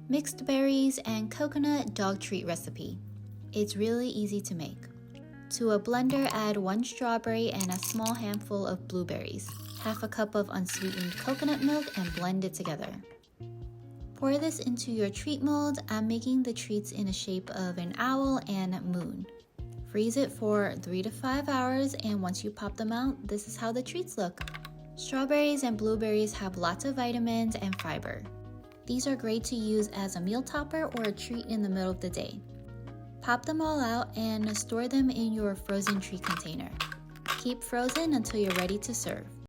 Mixed berries and coconut dog treat recipe. It's really easy to make. To a blender, add 1 strawberry and a small handful of blueberries, half a cup of unsweetened coconut milk, and blend it together. Pour this into your treat mold. I'm making the treats in a shape of an owl and moon. Freeze it for 3 to 5 hours, and once you pop them out, this is how the treats look. Strawberries and blueberries have lots of vitamins and fiber. These are great to use as a meal topper or a treat in the middle of the day. Pop them all out and store them in your frozen treat container. Keep frozen until you're ready to serve.